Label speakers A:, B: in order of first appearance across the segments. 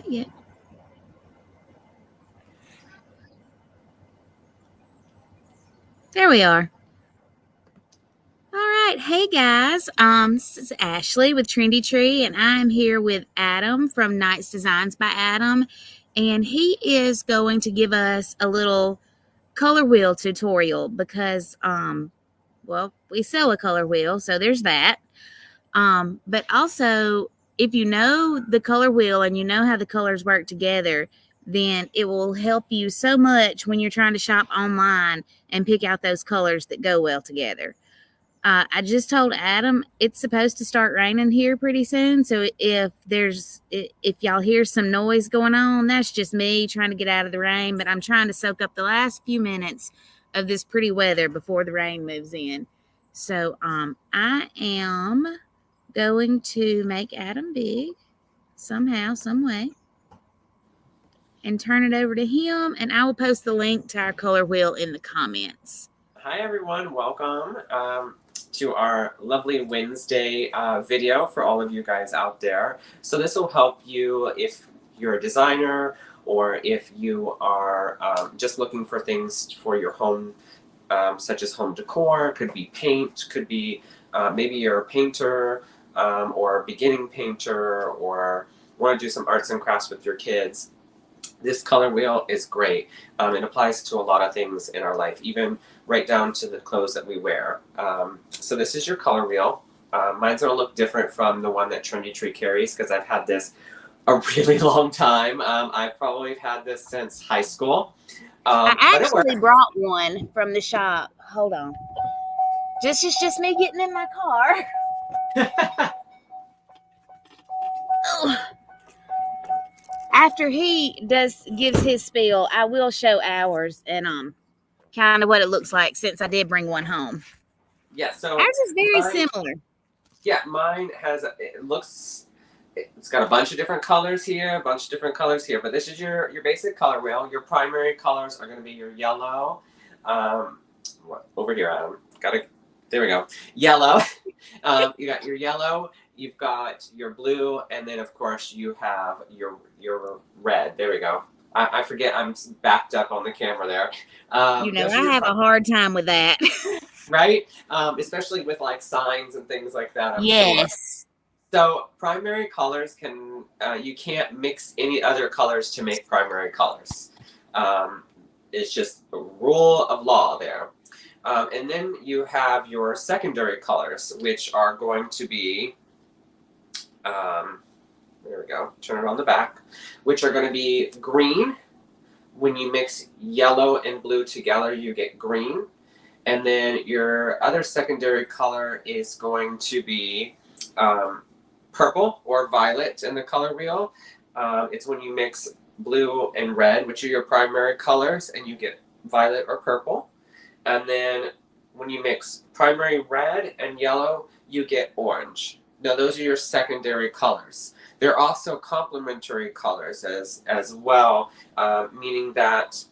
A: Not yet. There we are. All right. Hey guys. This is Ashley with Trendy Tree, and I'm here with Adam from Nights Designs by Adam. And he is going to give us a little color wheel tutorial because well, we sell a color wheel, so there's that. But also, if you know the color wheel and you know how the colors work together, then it will help you so much when you're trying to shop online and pick out those colors that go well together. I just told Adam it's supposed to start raining here pretty soon. So if y'all hear some noise going on, that's just me trying to get out of the rain. But I'm trying to soak up the last few minutes of this pretty weather before the rain moves in. So I am going to make Adam big somehow, some way, and turn it over to him. And I will post the link to our color wheel in the comments.
B: Hi everyone, welcome to our lovely Wednesday video for all of you guys out there. So this will help you if you're a designer or if you are just looking for things for your home, such as home decor. Could be paint, could be maybe you're a painter or a beginning painter, or want to do some arts and crafts with your kids. This color wheel is great. It applies to a lot of things in our life, even right down to the clothes that we wear. So this is your color wheel. Mine's going to look different from the one that Trendy Tree carries because I've had this a really long time. I've probably had this since high school.
A: I actually brought one from the shop. Hold on. It's just me getting in my car. After he gives his spiel, I will show ours and kind of what it looks like since I did bring one home.
B: Yeah, so
A: ours is very similar.
B: Yeah, mine has it's got a bunch of different colors here, but this is your basic color wheel. Your primary colors are going to be your yellow. Over here, Adam. There we go. Yellow. You got your yellow. You've got your blue, and then of course you have your red. There we go. I forget I'm backed up on the camera there.
A: I have a hard time with that.
B: Right? Especially with like signs and things like that.
A: Yes.
B: Sure. So primary colors you can't mix any other colors to make primary colors. It's just a rule of law there. And then you have your secondary colors, which are going to be, there we go, turn it on the back, which are going to be green. When you mix yellow and blue together, you get green. And then your other secondary color is going to be purple or violet in the color wheel. It's when you mix blue and red, which are your primary colors, and you get violet or purple. And then when you mix primary red and yellow, you get orange. Now those are your secondary colors. They're also complementary colors as well, meaning that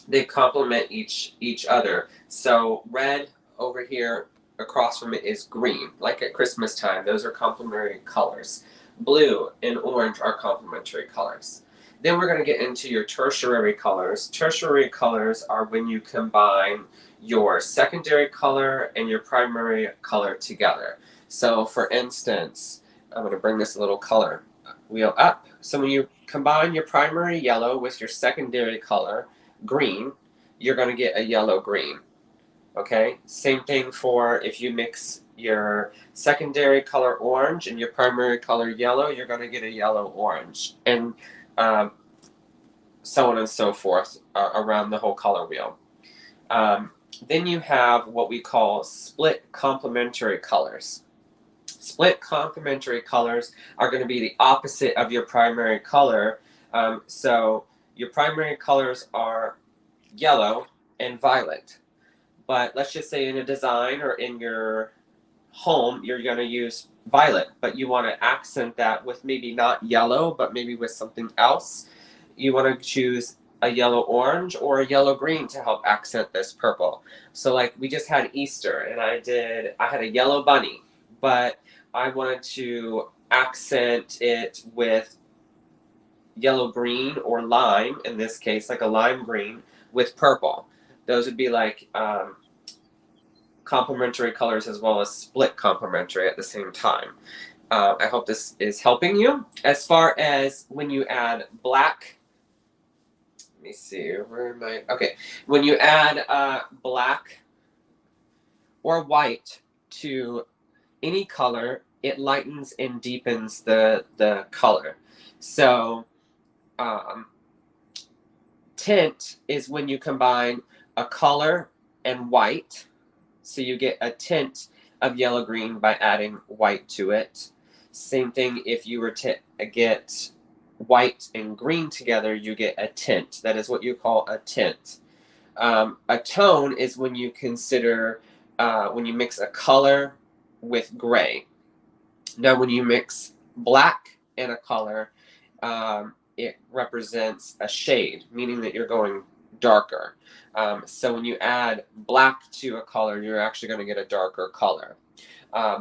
B: they complement each other. So red over here across from it is green, like at Christmas time. Those are complementary colors. Blue and orange are complementary colors. Then we're going to get into your tertiary colors. Tertiary colors are when you combine your secondary color and your primary color together. So for instance, I'm going to bring this little color wheel up. So when you combine your primary yellow with your secondary color, green, you're going to get a yellow green. Okay? Same thing for if you mix your secondary color orange and your primary color yellow, you're going to get a yellow orange. And so on and so forth around the whole color wheel. Then you have what we call split complementary colors. Split complementary colors are going to be the opposite of your primary color. So your primary colors are yellow and violet. But let's just say in a design or in your home, you're going to use violet, but you want to accent that with maybe not yellow, but maybe with something else. You want to choose a yellow orange or a yellow green to help accent this purple. So like we just had Easter and I had a yellow bunny, but I wanted to accent it with yellow green or lime, in this case, like a lime green with purple. Those would be like complementary colors as well as split complementary at the same time. I hope this is helping you. As far as when you add black, let me see, where am I? Okay, when you add black or white to any color, it lightens and deepens the color. So tint is when you combine a color and white. So you get a tint of yellow green by adding white to it. Same thing if you were to get white and green together, you get a tint. That is what you call a tint. A tone is when you consider when you mix a color with gray. Now, when you mix black and a color, it represents a shade, meaning that you're going darker. So when you add black to a color, you're actually going to get a darker color.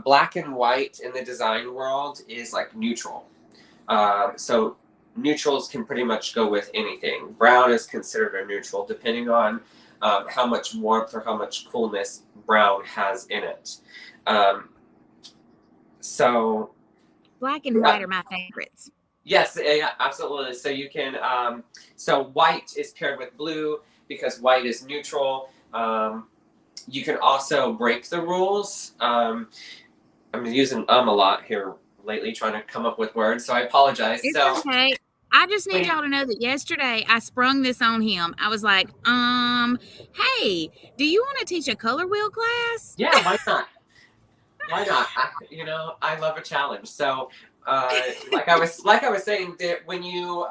B: Black and white in the design world is like neutral. So neutrals can pretty much go with anything. Brown is considered a neutral, depending on how much warmth or how much coolness brown has in it. So
A: Black and white are my favorites.
B: yes, yeah, absolutely. So you can, so white is paired with blue because white is neutral. You can also break the rules. I'm using a lot here lately, trying to come up with words, so I apologize.
A: It's
B: So,
A: okay. I just need y'all to know that yesterday I sprung this on him. I was like, hey, do you want to teach a color wheel class?
B: yeah, why not? Why not? I love a challenge. So, like I was saying, that when you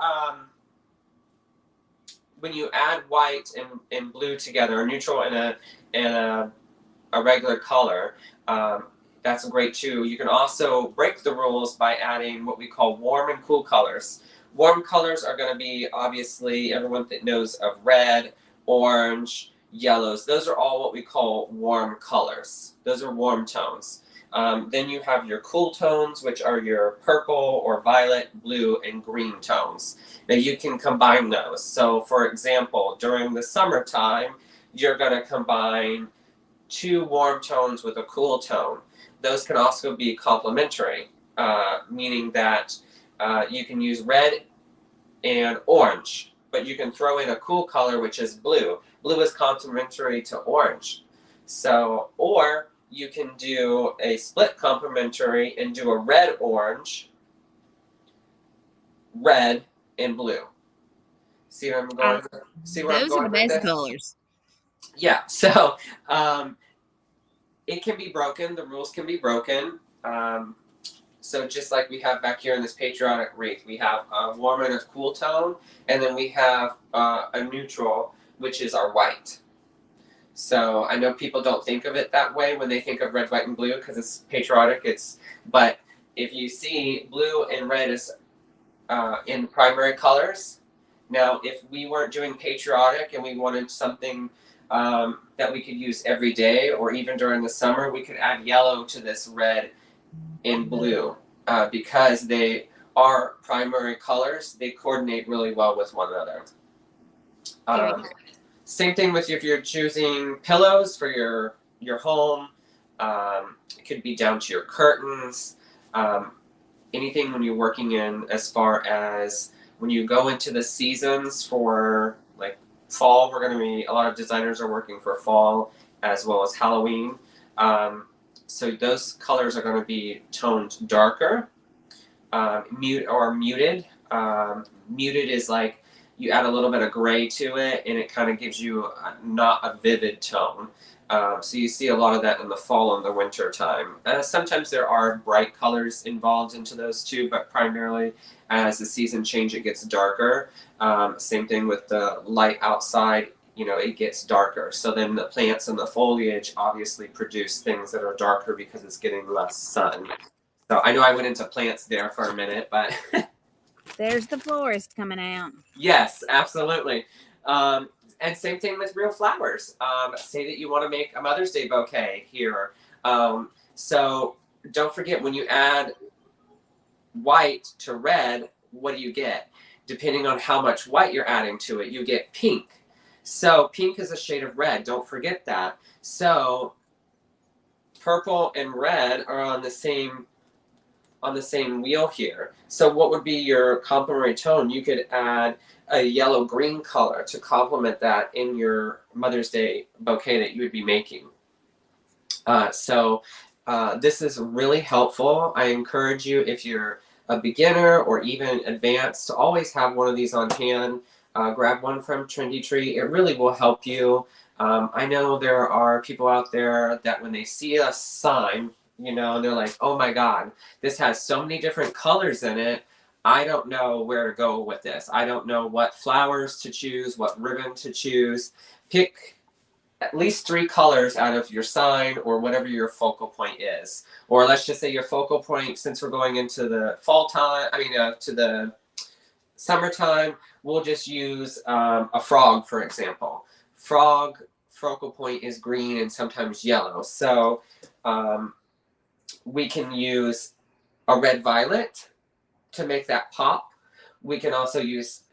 B: add white and blue together, a neutral and a regular color, that's great too. You can also break the rules by adding what we call warm and cool colors. Warm colors are going to be obviously everyone that knows of red, orange, yellows. Those are all what we call warm colors. Those are warm tones. Then you have your cool tones, which are your purple or violet, blue, and green tones. Now you can combine those. So for example, during the summertime, you're going to combine two warm tones with a cool tone. Those can also be complementary, meaning that you can use red and orange, but you can throw in a cool color, which is blue. Blue is complementary to orange. So, or you can do a split complementary and do a red orange, red and blue. See where I'm going? See where I'm
A: Those are the
B: going with
A: best
B: this?
A: colors.
B: Yeah. So it can be broken. The rules can be broken. So just like we have back here in this patriotic wreath, we have a warm and a cool tone, and then we have a neutral, which is our white. So I know people don't think of it that way when they think of red, white, and blue because it's patriotic. But if you see blue and red is in primary colors. Now, if we weren't doing patriotic and we wanted something that we could use every day or even during the summer, we could add yellow to this red and blue because they are primary colors. They coordinate really well with one another. Same thing with if you're choosing pillows for your home. It could be down to your curtains. Anything when you're working in as far as when you go into the seasons for like fall, a lot of designers are working for fall as well as Halloween. So those colors are going to be toned darker, muted. Muted is like you add a little bit of gray to it and it kind of gives you not a vivid tone. So you see a lot of that in the fall and the winter time. Sometimes there are bright colors involved into those too, but primarily as the season change, it gets darker. Same thing with the light outside, it gets darker. So then the plants and the foliage obviously produce things that are darker because it's getting less sun. So I know I went into plants there for a minute, but
A: There's the florist coming out.
B: yes, absolutely. And same thing with real flowers. Say that you want to make a Mother's Day bouquet here. So don't forget when you add white to red, what do you get? depending on how much white you're adding to it, you get pink. So pink is a shade of red. Don't forget that. So purple and red are on the same wheel here. So what would be your complementary tone? You could add a yellow green color to complement that in your Mother's Day bouquet that you would be making. This is really helpful. I encourage you, if you're a beginner or even advanced, to always have one of these on hand. Grab one from Trendy Tree. It really will help you. I know there are people out there that when they see a sign, you know, they're like, oh my God, this has so many different colors in it. I don't know where to go with this. I don't know what flowers to choose, what ribbon to choose. Pick at least 3 colors out of your sign or whatever your focal point is. Or let's just say your focal point, since we're going into the fall time, to the summertime, we'll just use a frog, for example. Frog focal point is green and sometimes yellow. So we can use a red violet to make that pop. We can also use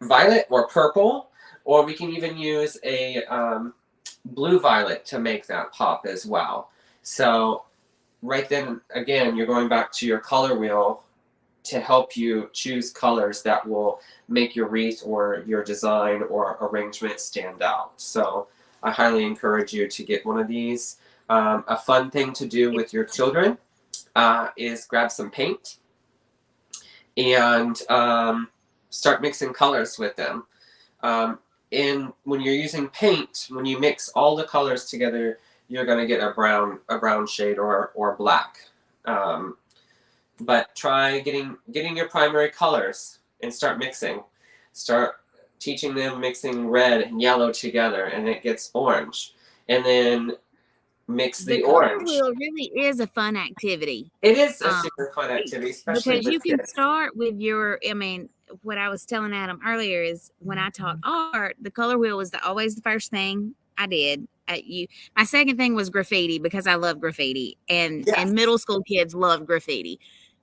B: violet or purple, or we can even use a blue violet to make that pop as well. So right then, again, you're going back to your color wheel to help you choose colors that will make your wreath or your design or arrangement stand out. So I highly encourage you to get one of these. A fun thing to do with your children is grab some paint and start mixing colors with them. When you're using paint, when you mix all the colors together, you're going to get a brown shade or black. But try getting your primary colors and start mixing. Start teaching them mixing red and yellow together, and it gets orange. And then mix the
A: color
B: orange.
A: wheel really is a fun activity.
B: It is a super fun activity, especially
A: because you
B: with
A: can
B: kids.
A: start with what I was telling Adam earlier is when I taught art, the color wheel was always the first thing I did. My second thing was graffiti because I love graffiti, and middle school kids love graffiti.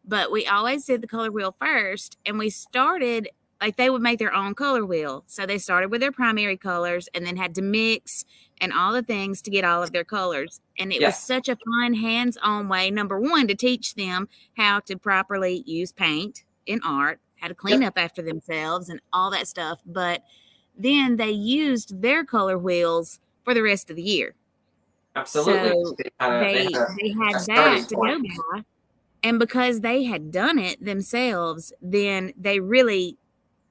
A: But we always did the color wheel first, and we started like they would make their own color wheel. So they started with their primary colors and then had to mix and all the things to get all of their colors. And it was such a fun hands-on way, number one, to teach them how to properly use paint in art, how to clean up after themselves and all that stuff. But then they used their color wheels for the rest of the year.
B: Absolutely.
A: So they had that to go by. And because they had done it themselves, then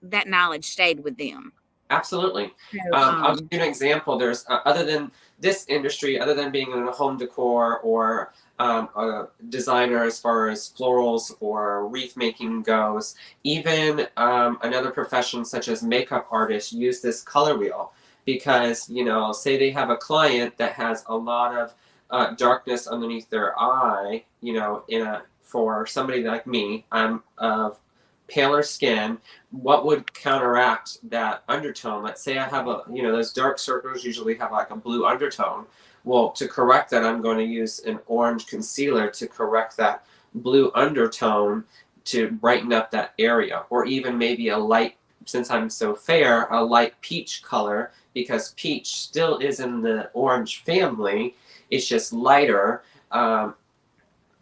A: that knowledge stayed with them.
B: Absolutely. I'll give you an example. There's other than this industry, other than being in a home decor or a designer as far as florals or wreath making goes, even another profession such as makeup artists use this color wheel because, you know, say they have a client that has a lot of darkness underneath their eye, you know, for somebody like me, I'm of paler skin. What would counteract that undertone? Let's say I have those dark circles usually have like a blue undertone. Well, to correct that, I'm going to use an orange concealer to correct that blue undertone to brighten up that area, or even maybe a light, since I'm so fair, a light peach color, because peach still is in the orange family. It's just lighter.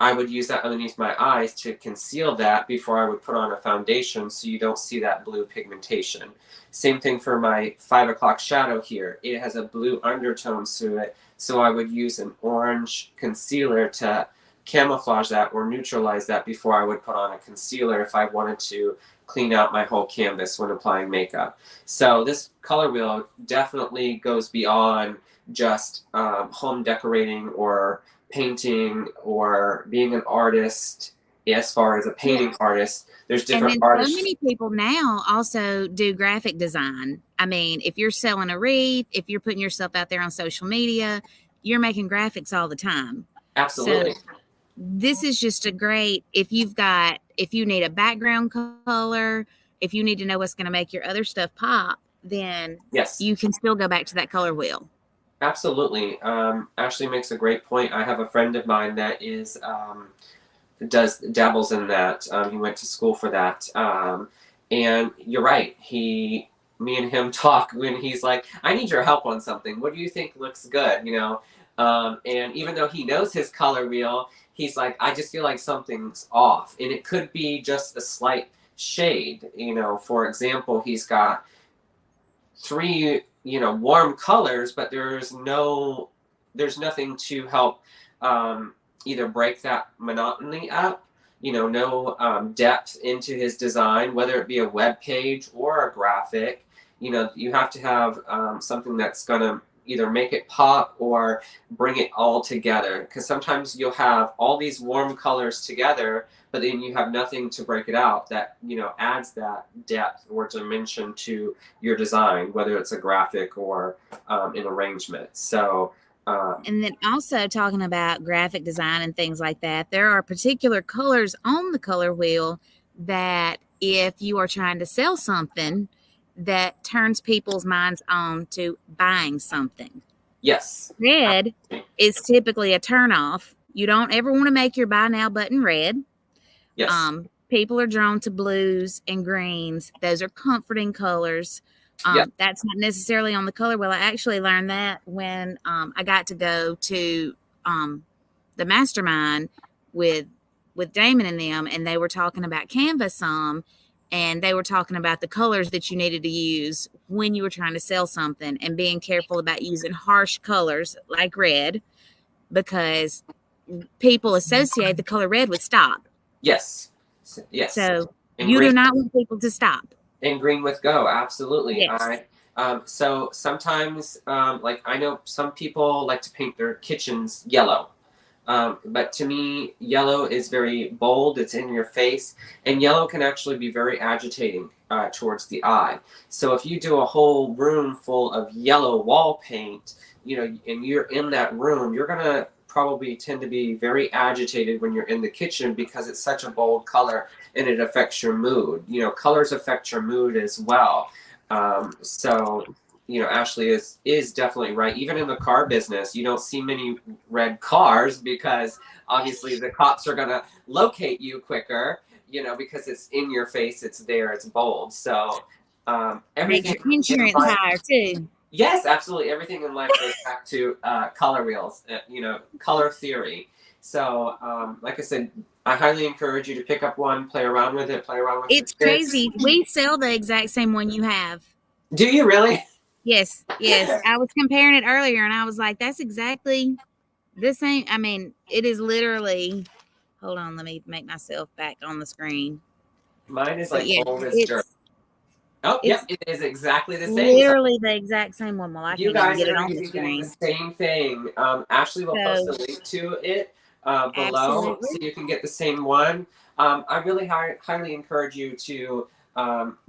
B: I would use that underneath my eyes to conceal that before I would put on a foundation so you don't see that blue pigmentation. Same thing for my 5 o'clock shadow here. It has a blue undertone to it, so I would use an orange concealer to camouflage that or neutralize that before I would put on a concealer if I wanted to clean out my whole canvas when applying makeup. So this color wheel definitely goes beyond just home decorating or painting or being an artist. As far as a painting artist, there's different artists.
A: So many people now also do graphic design. I mean, if you're selling a wreath, if you're putting yourself out there on social media, you're making graphics all the time.
B: Absolutely.
A: So this is just a great, if you need a background color, if you need to know what's going to make your other stuff pop, then you can still go back to that color wheel.
B: Absolutely. Ashley makes a great point. I have a friend of mine that dabbles in that. He went to school for that. And you're right. Me and him talk when he's like, I need your help on something. What do you think looks good? And even though he knows his color wheel, he's like, I just feel like something's off. And it could be just a slight shade. For example, he's got three, warm colors, but there's nothing to help either break that monotony up, no depth into his design, whether it be a web page or a graphic. You have to have something that's going to either make it pop or bring it all together. Because sometimes you'll have all these warm colors together, but then you have nothing to break it out that, adds that depth or dimension to your design, whether it's a graphic or an arrangement. So,
A: And then also talking about graphic design and things like that, there are particular colors on the color wheel that if you are trying to sell something, that turns people's minds on to buying something.
B: yes.
A: Red is typically a turnoff. You don't ever want to make your buy now button red.
B: Yes.
A: People are drawn to blues and greens. Those are comforting colors.
B: Yep.
A: That's not necessarily on the color wheel. I actually learned that when I got to go to the mastermind with Damon and them, and they were talking about Canva some, and they were talking about the colors that you needed to use when you were trying to sell something, and being careful about using harsh colors like red, because people associate the color red with stop.
B: Yes. Yes.
A: So
B: and
A: you
B: green,
A: do not want people to stop.
B: and green with go. Absolutely.
A: Yes.
B: So sometimes, like I know some people like to paint their kitchens yellow. But to me, yellow is very bold. It's in your face, and yellow can actually be very agitating towards the eye. So if you do a whole room full of yellow wall paint, and you're in that room, you're gonna probably tend to be very agitated when you're in the kitchen because it's such a bold color and it affects your mood. Colors affect your mood as well. So Ashley is definitely right. Even in the car business, you don't see many red cars because obviously the cops are gonna locate you quicker, because it's in your face, it's there, it's bold. So
A: Makes
B: everything
A: your insurance
B: in life,
A: higher too.
B: yes, absolutely. Everything in life goes back to color wheels, color theory. So, like I said, I highly encourage you to pick up one, play around with it, play around with
A: It's
B: your kids.
A: crazy. We sell the exact same one you have.
B: Do you really?
A: Yes, yes. I was comparing it earlier and I was like, that's exactly the same. I mean, it is literally, hold on, let me make myself back on the screen.
B: Mine is
A: But
B: like
A: yeah,
B: old as dirt. Oh,
A: it's
B: yep, it is exactly the same. So
A: literally the exact same one. Well, I
B: you
A: can't even
B: guys
A: get it
B: are
A: on
B: going to
A: the
B: be getting the
A: screen.
B: same thing. Ashley will post a
A: So,
B: link to it below so
A: absolutely.
B: you can get the same one. I really highly encourage you to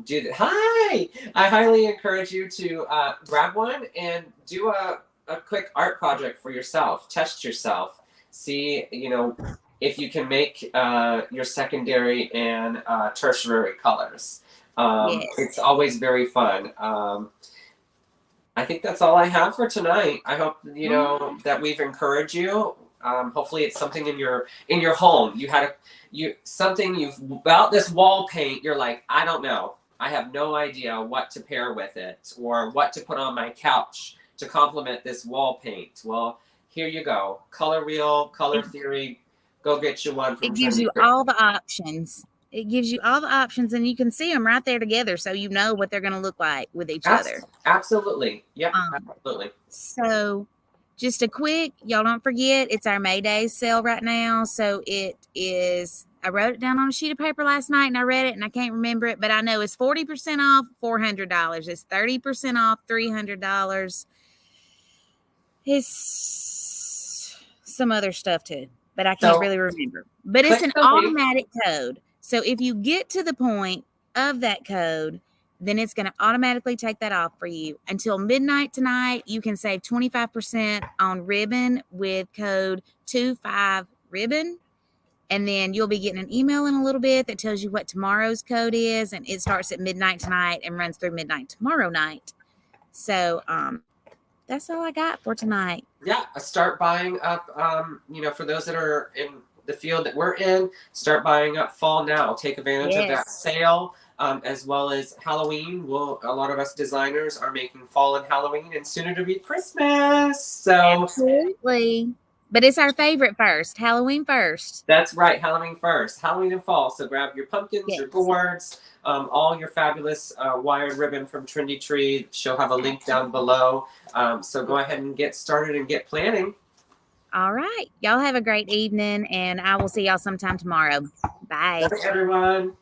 B: do that. Hi! I highly encourage you to grab one and do a quick art project for yourself. Test yourself. See, if you can make your secondary and tertiary colors. It's
A: Yes.
B: always very fun. I think that's all I have for tonight. I hope that we've encouraged you. Hopefully, it's something in your home. You've about this wall paint. You're like, I don't know. I have no idea what to pair with it or what to put on my couch to complement this wall paint. Well, here you go. Color wheel, color theory. Go get you one from
A: It gives
B: Trendy
A: you
B: Tree.
A: all the options. It gives you all the options, and you can see them right there together, so you know what they're going to look like with each other.
B: Absolutely. Yep.
A: Um,
B: Absolutely.
A: so, just a quick, y'all don't forget, it's our May Day sale right now. So it is. I wrote it down on a sheet of paper last night, and I read it, and I can't remember it, but I know it's 40% off, $400. It's 30% off, $300. It's some other stuff too, but I can't
B: So
A: really remember. But it's
B: click
A: an
B: the link.
A: automatic code. So if you get to the point of that code, then it's going to automatically take that off for you. Until midnight tonight, you can save 25% on ribbon with code 25ribbon. And then you'll be getting an email in a little bit that tells you what tomorrow's code is. And it starts at midnight tonight and runs through midnight tomorrow night. So that's all I got for tonight.
B: Yeah, start buying up. For those that are in the field that we're in, start buying up fall now. Take advantage of that
A: Yes.
B: sale. as well as Halloween. A lot of us designers are making fall and Halloween, and sooner to be Christmas. So
A: Absolutely. But it's our favorite first. Halloween first.
B: that's right, Halloween first, Halloween and fall. So grab your pumpkins, your
A: Yes.
B: gourds, all your fabulous wired ribbon from Trendy Tree. She'll have a link down below. So go ahead and get started and get planning.
A: All right. Y'all have a great evening, and I will see y'all sometime tomorrow. Bye.
B: Bye, everyone.